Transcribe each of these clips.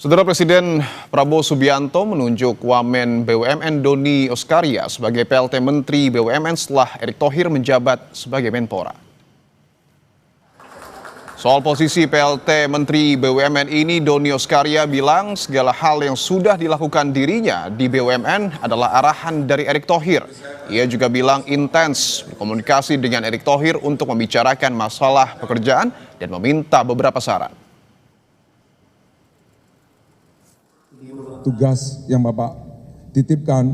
Saudara Presiden Prabowo Subianto menunjuk Wamen BUMN Doni Oskaria sebagai PLT Menteri BUMN setelah Erick Thohir menjabat sebagai Menpora. Soal posisi PLT Menteri BUMN ini, Doni Oskaria bilang segala hal yang sudah dilakukan dirinya di BUMN adalah arahan dari Erick Thohir. Ia juga bilang intens berkomunikasi dengan Erick Thohir untuk membicarakan masalah pekerjaan dan meminta beberapa saran. Tugas yang Bapak titipkan,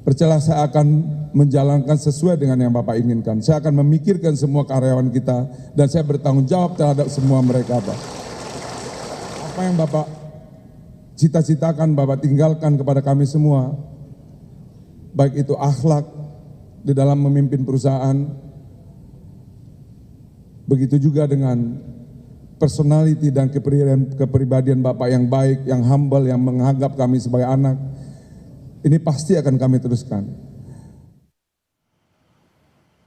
percayalah saya akan menjalankan sesuai dengan yang Bapak inginkan. Saya akan memikirkan semua karyawan kita dan saya bertanggung jawab terhadap semua mereka, Pak. Apa yang Bapak cita-citakan, Bapak tinggalkan kepada kami semua, baik itu akhlak di dalam memimpin perusahaan, begitu juga dengan personality dan kepribadian Bapak yang baik, yang humble, yang menganggap kami sebagai anak. Ini pasti akan kami teruskan.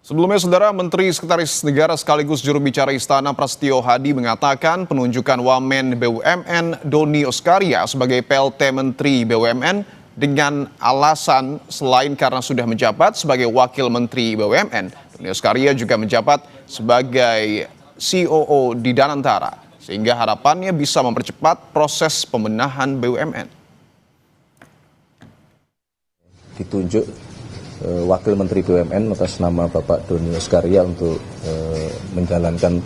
Sebelumnya, Saudara, Menteri Sekretaris Negara sekaligus juru bicara Istana Prasetyo Hadi mengatakan penunjukan Wamen BUMN Doni Oskaria sebagai PLT Menteri BUMN dengan alasan selain karena sudah menjabat sebagai Wakil Menteri BUMN, Doni Oskaria juga menjabat sebagai COO di Danantara, sehingga harapannya bisa mempercepat proses pembenahan BUMN. Ditunjuk Wakil Menteri BUMN atas nama Bapak Doni Oskaria untuk menjalankan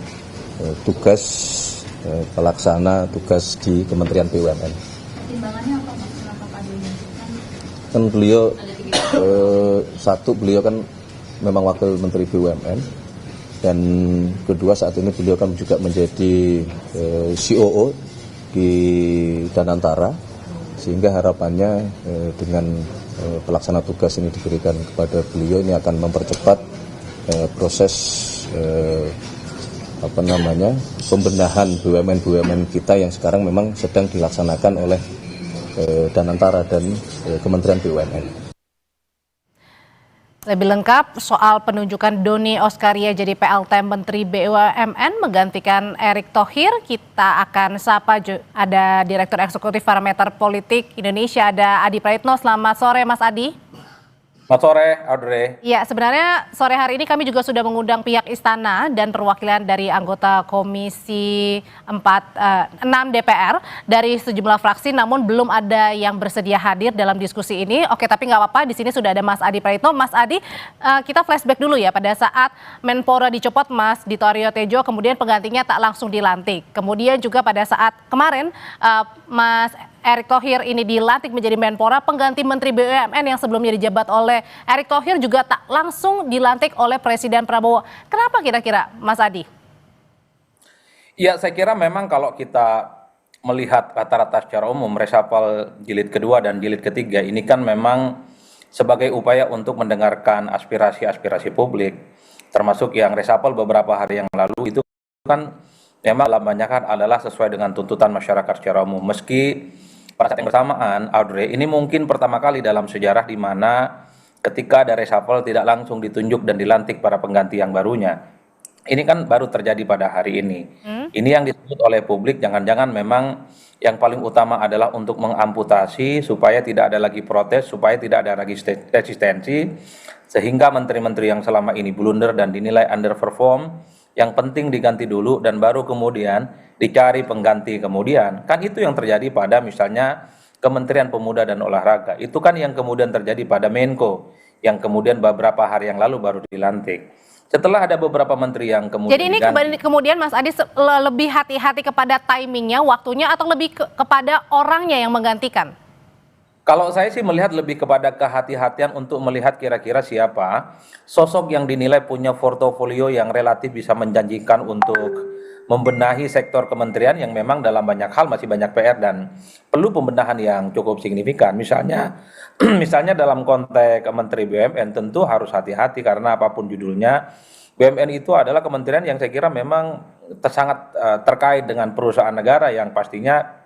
tugas pelaksana tugas di Kementerian BUMN. Pertimbangannya apa, Mas? Kenapa Pak Doni? Kan beliau beliau kan memang Wakil Menteri BUMN. Dan kedua, saat ini beliau kan juga menjadi COO di Danantara, sehingga harapannya dengan pelaksana tugas ini diberikan kepada beliau, ini akan mempercepat proses pembenahan BUMN kita yang sekarang memang sedang dilaksanakan oleh Danantara dan Kementerian BUMN. Lebih lengkap soal penunjukan Doni Oskaria jadi PLT Menteri BUMN menggantikan Erick Thohir, kita akan sapa ada Direktur Eksekutif Parameter Politik Indonesia, ada Adi Praitno. Selamat sore, Mas Adi. Selamat sore, Audrey. Ya, sebenarnya sore hari ini kami juga sudah mengundang pihak Istana dan perwakilan dari anggota Komisi 6 DPR dari sejumlah fraksi, namun belum ada yang bersedia hadir dalam diskusi ini. Oke, tapi nggak apa-apa, di sini sudah ada Mas Adi Praitno. Mas Adi, kita flashback dulu ya, pada saat Menpora dicopot Mas Dito Aryo Tejo, kemudian penggantinya tak langsung dilantik. Kemudian juga pada saat kemarin Mas Erick Thohir ini dilantik menjadi Menpora, pengganti Menteri BUMN yang sebelumnya dijabat oleh Erick Thohir juga tak langsung dilantik oleh Presiden Prabowo. Kenapa kira-kira, Mas Adi? Ya, saya kira memang kalau kita melihat rata-rata secara umum, reshuffle jilid kedua dan jilid ketiga ini kan memang sebagai upaya untuk mendengarkan aspirasi-aspirasi publik, termasuk yang reshuffle beberapa hari yang lalu itu kan memang dalam banyak hal adalah sesuai dengan tuntutan masyarakat secara umum. Meski pada saat yang bersamaan, Audrey, ini mungkin pertama kali dalam sejarah di mana ketika ada reshuffle tidak langsung ditunjuk dan dilantik para pengganti yang barunya. Ini kan baru terjadi pada hari ini. Ini yang disebut oleh publik, jangan-jangan memang yang paling utama adalah untuk mengamputasi supaya tidak ada lagi protes, supaya tidak ada lagi resistensi, sehingga menteri-menteri yang selama ini blunder dan dinilai underperform, yang penting diganti dulu dan baru kemudian dicari pengganti kemudian. Kan itu yang terjadi pada misalnya Kementerian Pemuda dan Olahraga. Itu kan yang kemudian terjadi pada Menko, yang kemudian beberapa hari yang lalu baru dilantik. Setelah ada beberapa menteri yang kemudian jadi ini kemudian Mas Adi lebih hati-hati kepada timingnya, waktunya, atau lebih kepada orangnya yang menggantikan? Kalau saya sih melihat lebih kepada kehati-hatian untuk melihat kira-kira siapa sosok yang dinilai punya portofolio yang relatif bisa menjanjikan untuk membenahi sektor kementerian yang memang dalam banyak hal masih banyak PR dan perlu pembenahan yang cukup signifikan. Misalnya dalam konteks Menteri BUMN tentu harus hati-hati karena apapun judulnya, BUMN itu adalah kementerian yang saya kira memang sangat terkait dengan perusahaan negara yang pastinya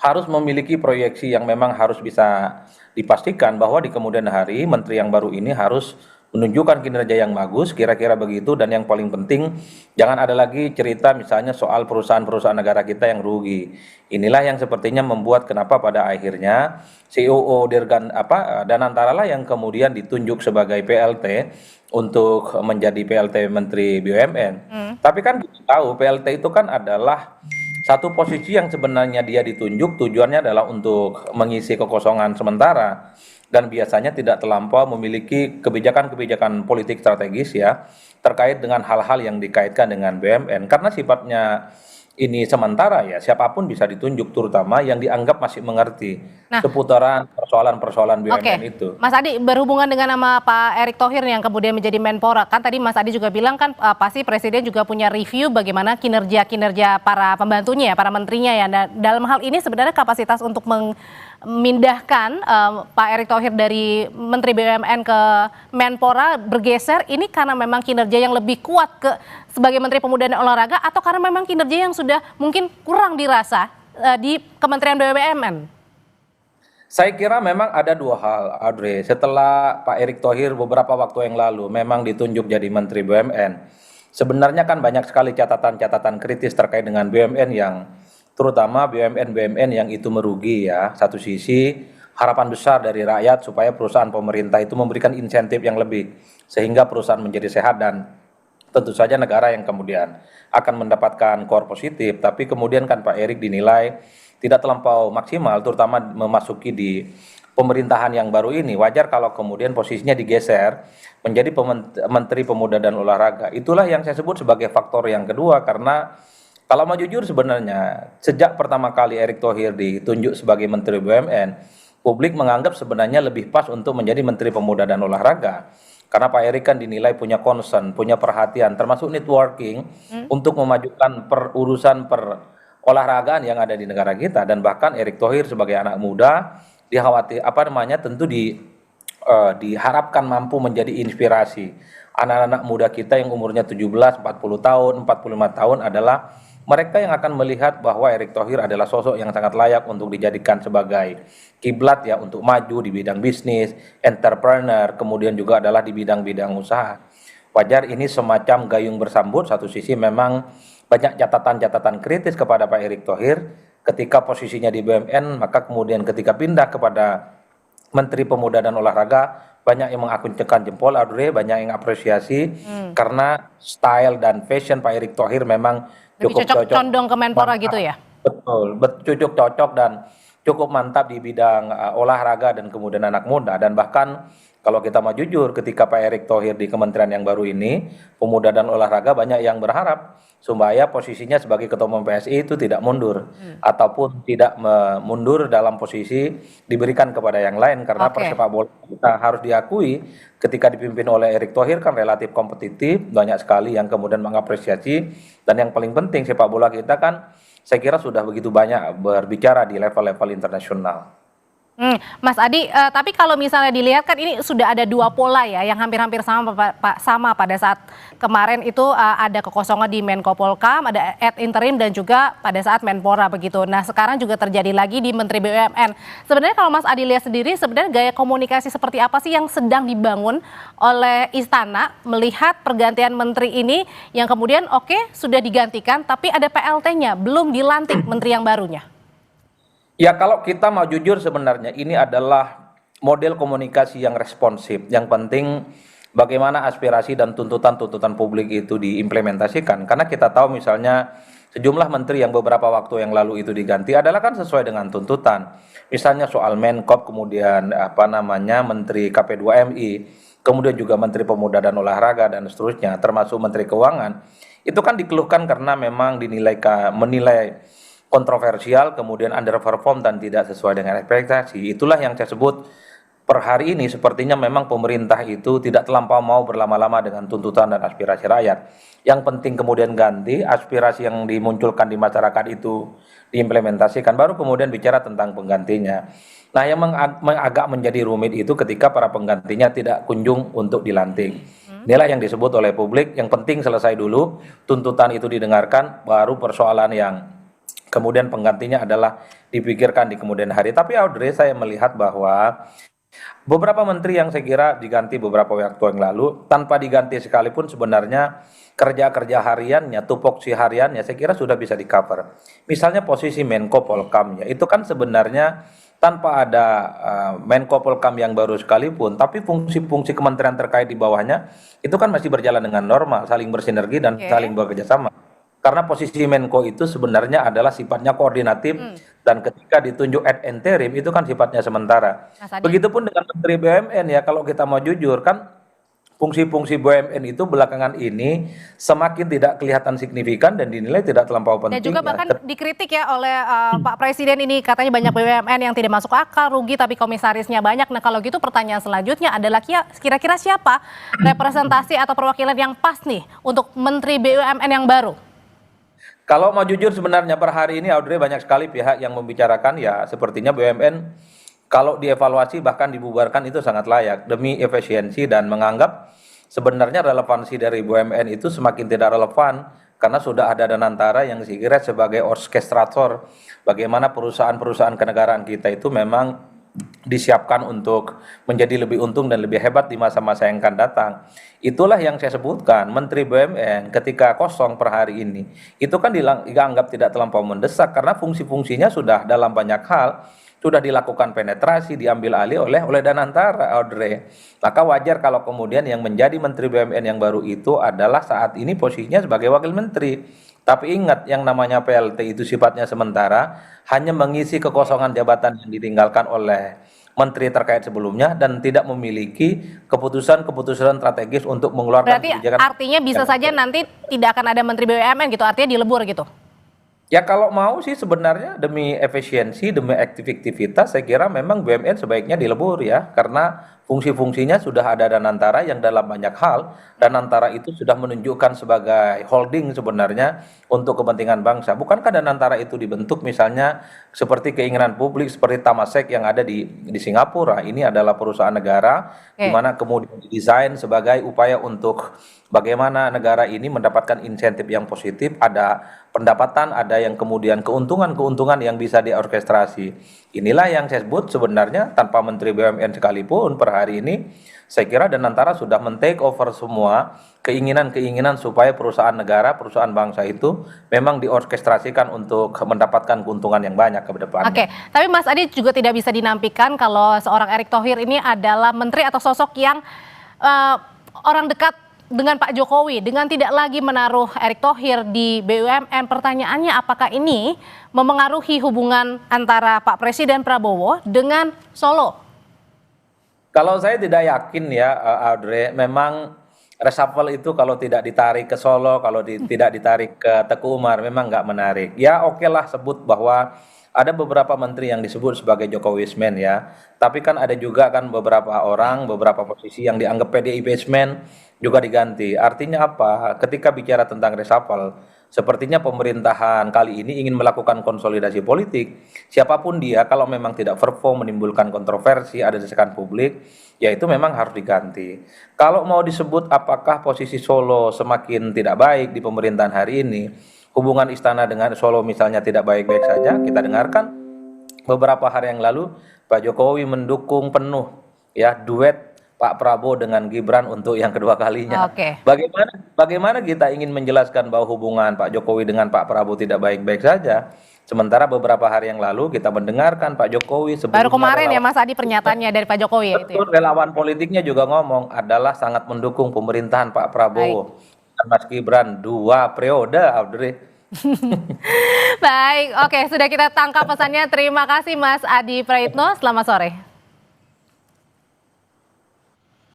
harus memiliki proyeksi yang memang harus bisa dipastikan bahwa di kemudian hari menteri yang baru ini harus menunjukkan kinerja yang bagus, kira-kira begitu. Dan yang paling penting, jangan ada lagi cerita misalnya soal perusahaan-perusahaan negara kita yang rugi. Inilah yang sepertinya membuat kenapa pada akhirnya COO Danantara lah yang kemudian ditunjuk sebagai PLT untuk menjadi PLT Menteri BUMN. Tapi kan kita tahu PLT itu kan adalah satu posisi yang sebenarnya dia ditunjuk tujuannya adalah untuk mengisi kekosongan sementara dan biasanya tidak terlampau memiliki kebijakan-kebijakan politik strategis ya terkait dengan hal-hal yang dikaitkan dengan BUMN karena sifatnya ini sementara ya siapapun bisa ditunjuk terutama yang dianggap masih mengerti seputaran persoalan-persoalan BUMN itu. Mas Adi, berhubungan dengan nama Pak Erick Thohir yang kemudian menjadi Menpora, kan tadi Mas Adi juga bilang kan pasti Presiden juga punya review bagaimana kinerja para pembantunya ya, para menterinya ya. Nah, dalam hal ini sebenarnya kapasitas untuk memindahkan Pak Erick Thohir dari Menteri BUMN ke Menpora bergeser ini karena memang kinerja yang lebih kuat sebagai Menteri Pemuda dan Olahraga atau karena memang kinerja yang sudah mungkin kurang dirasa di Kementerian BUMN? Saya kira memang ada dua hal, Audrey. Setelah Pak Erick Thohir beberapa waktu yang lalu memang ditunjuk jadi Menteri BUMN, sebenarnya kan banyak sekali catatan-catatan kritis terkait dengan BUMN yang terutama BUMN-BUMN yang itu merugi ya. Satu sisi harapan besar dari rakyat supaya perusahaan pemerintah itu memberikan insentif yang lebih sehingga perusahaan menjadi sehat dan tentu saja negara yang kemudian akan mendapatkan core positif. Tapi kemudian kan Pak Erick dinilai tidak terlampau maksimal, terutama memasuki di pemerintahan yang baru ini. Wajar kalau kemudian posisinya digeser menjadi Menteri Pemuda dan Olahraga. Itulah yang saya sebut sebagai faktor yang kedua, karena kalau mau jujur sebenarnya sejak pertama kali Erick Thohir ditunjuk sebagai Menteri BUMN, publik menganggap sebenarnya lebih pas untuk menjadi Menteri Pemuda dan Olahraga. Karena Pak Erick kan dinilai punya concern, punya perhatian, termasuk networking untuk memajukan urusan olahragaan yang ada di negara kita. Dan bahkan Erick Thohir sebagai anak muda tentu diharapkan mampu menjadi inspirasi anak-anak muda kita yang umurnya 17, 40 tahun, 45 tahun adalah mereka yang akan melihat bahwa Erick Thohir adalah sosok yang sangat layak untuk dijadikan sebagai kiblat ya untuk maju di bidang bisnis, entrepreneur, kemudian juga adalah di bidang-bidang usaha. Wajar ini semacam gayung bersambut, satu sisi memang banyak catatan-catatan kritis kepada Pak Erick Thohir ketika posisinya di BUMN, maka kemudian ketika pindah kepada Menteri Pemuda dan Olahraga, banyak yang mengacungkan jempol, Audrey, banyak yang apresiasi karena style dan fashion Pak Erick Thohir memang cukup cocok. Condong ke Menpora gitu ya? Betul, cocok dan cukup mantap di bidang olahraga dan kemudian anak muda. Dan bahkan kalau kita mau jujur, ketika Pak Erick Thohir di kementerian yang baru ini, pemuda dan olahraga banyak yang berharap supaya posisinya sebagai ketua umum PSI itu tidak mundur ataupun tidak mundur dalam posisi diberikan kepada yang lain karena persepak bola kita harus diakui ketika dipimpin oleh Erick Thohir kan relatif kompetitif, banyak sekali yang kemudian mengapresiasi dan yang paling penting sepak bola kita kan saya kira sudah begitu banyak berbicara di level-level internasional. Mas Adi, tapi kalau misalnya dilihat kan ini sudah ada dua pola ya yang hampir-hampir sama pada saat kemarin itu ada kekosongan di Menko Polkam, ada ad interim dan juga pada saat Menpora begitu. Nah sekarang juga terjadi lagi di Menteri BUMN. Sebenarnya kalau Mas Adi lihat sendiri sebenarnya gaya komunikasi seperti apa sih yang sedang dibangun oleh Istana melihat pergantian menteri ini yang kemudian sudah digantikan tapi ada PLT-nya belum dilantik menteri yang barunya? Ya kalau kita mau jujur sebenarnya ini adalah model komunikasi yang responsif. Yang penting bagaimana aspirasi dan tuntutan-tuntutan publik itu diimplementasikan. Karena kita tahu misalnya sejumlah menteri yang beberapa waktu yang lalu itu diganti adalah kan sesuai dengan tuntutan. Misalnya soal Menkop, kemudian Menteri KP2MI, kemudian juga Menteri Pemuda dan Olahraga dan seterusnya, termasuk Menteri Keuangan. Itu kan dikeluhkan karena memang menilai kontroversial, kemudian underperform dan tidak sesuai dengan ekspektasi. Itulah yang saya sebut per hari ini sepertinya memang pemerintah itu tidak terlampau mau berlama-lama dengan tuntutan dan aspirasi rakyat. Yang penting kemudian ganti, aspirasi yang dimunculkan di masyarakat itu diimplementasikan, baru kemudian bicara tentang penggantinya. Nah yang agak menjadi rumit itu ketika para penggantinya tidak kunjung untuk dilantik. Inilah yang disebut oleh publik, yang penting selesai dulu, tuntutan itu didengarkan, baru persoalan yang kemudian penggantinya adalah dipikirkan di kemudian hari. Tapi Audrey, saya melihat bahwa Beberapa menteri yang saya kira diganti beberapa waktu yang lalu, tanpa diganti sekalipun sebenarnya kerja-kerja hariannya, tupoksi hariannya saya kira sudah bisa di-cover. Misalnya posisi Menko Polkam ya, itu kan sebenarnya tanpa ada Menko Polkam yang baru sekalipun, tapi fungsi-fungsi kementerian terkait di bawahnya itu kan masih berjalan dengan normal, saling bersinergi dan Oke. saling bekerja sama. Karena posisi Menko itu sebenarnya adalah sifatnya koordinatif dan ketika ditunjuk ad interim itu kan sifatnya sementara. Mas Adi. Begitupun dengan Menteri BUMN ya, kalau kita mau jujur kan fungsi-fungsi BUMN itu belakangan ini semakin tidak kelihatan signifikan dan dinilai tidak terlampau Dan penting. juga bahkan dikritik ya oleh Pak Presiden ini, katanya banyak BUMN yang tidak masuk akal, rugi tapi komisarisnya banyak. Nah kalau gitu pertanyaan selanjutnya adalah kira-kira siapa representasi atau perwakilan yang pas nih untuk Menteri BUMN yang baru? Kalau mau jujur sebenarnya per hari ini Audrey banyak sekali pihak yang membicarakan ya sepertinya BUMN kalau dievaluasi bahkan dibubarkan itu sangat layak demi efisiensi dan menganggap sebenarnya relevansi dari BUMN itu semakin tidak relevan karena sudah ada Danantara yang sekira sebagai orkestrator bagaimana perusahaan-perusahaan kenegaraan kita itu memang disiapkan untuk menjadi lebih untung dan lebih hebat di masa-masa yang akan datang. Itulah yang saya sebutkan, Menteri BUMN ketika kosong per hari ini, itu kan dianggap tidak terlampau mendesak karena fungsi-fungsinya sudah dalam banyak hal sudah dilakukan penetrasi, diambil alih oleh Danantara, Audrey. Maka wajar kalau kemudian yang menjadi Menteri BUMN yang baru itu adalah saat ini posisinya sebagai Wakil Menteri. Tapi ingat yang namanya PLT itu sifatnya sementara, hanya mengisi kekosongan jabatan yang ditinggalkan oleh menteri terkait sebelumnya dan tidak memiliki keputusan-keputusan strategis untuk mengeluarkan Berarti kebijakan. artinya bisa saja nanti tidak akan ada Menteri BUMN gitu, artinya dilebur gitu. Ya kalau mau sih sebenarnya demi efisiensi, demi efektivitas saya kira memang BUMN sebaiknya dilebur ya. Karena fungsi-fungsinya sudah ada Danantara yang dalam banyak hal Danantara itu sudah menunjukkan sebagai holding sebenarnya untuk kepentingan bangsa. Bukankah Danantara itu dibentuk misalnya seperti keinginan publik seperti Temasek yang ada di Singapura. Ini adalah perusahaan negara di mana kemudian didesain sebagai upaya untuk bagaimana negara ini mendapatkan insentif yang positif, ada pendapatan, ada yang kemudian keuntungan-keuntungan yang bisa diorkestrasi. Inilah yang saya sebut sebenarnya tanpa Menteri BUMN sekalipun per hari ini, saya kira Danantara sudah men-take over semua keinginan-keinginan supaya perusahaan negara, perusahaan bangsa itu memang diorkestrasikan untuk mendapatkan keuntungan yang banyak ke depan. Oke, tapi Mas Adi juga tidak bisa dinafikan kalau seorang Erick Thohir ini adalah menteri atau sosok yang orang dekat dengan Pak Jokowi, dengan tidak lagi menaruh Erick Thohir di BUMN, pertanyaannya apakah ini memengaruhi hubungan antara Pak Presiden Prabowo dengan Solo? Kalau saya tidak yakin ya, Audrey, memang reshuffle itu kalau tidak ditarik ke Solo, kalau tidak ditarik ke Teguh Umar, memang nggak menarik. Ya oke lah sebut bahwa ada beberapa menteri yang disebut sebagai Jokowismen ya, tapi kan ada juga kan beberapa orang, beberapa posisi yang dianggap PDIP-men juga diganti. Artinya apa? Ketika bicara tentang reshuffle, sepertinya pemerintahan kali ini ingin melakukan konsolidasi politik. Siapapun dia, kalau memang tidak perform, menimbulkan kontroversi, ada desakan publik, ya itu memang harus diganti. Kalau mau disebut apakah posisi Solo semakin tidak baik di pemerintahan hari ini, hubungan istana dengan Solo misalnya tidak baik-baik saja, kita dengarkan beberapa hari yang lalu Pak Jokowi mendukung penuh ya duet Pak Prabowo dengan Gibran untuk yang kedua kalinya. Oke. Bagaimana kita ingin menjelaskan bahwa hubungan Pak Jokowi dengan Pak Prabowo tidak baik-baik saja, sementara beberapa hari yang lalu kita mendengarkan Pak Jokowi Baru kemarin ya Mas Adi pernyataannya dari Pak Jokowi ya itu ya. betul, relawan politiknya juga ngomong adalah sangat mendukung pemerintahan Pak Prabowo dan Mas Gibran 2 periode, Audrey. Baik, oke sudah kita tangkap pesannya. Terima kasih Mas Adi Praitno, selamat sore.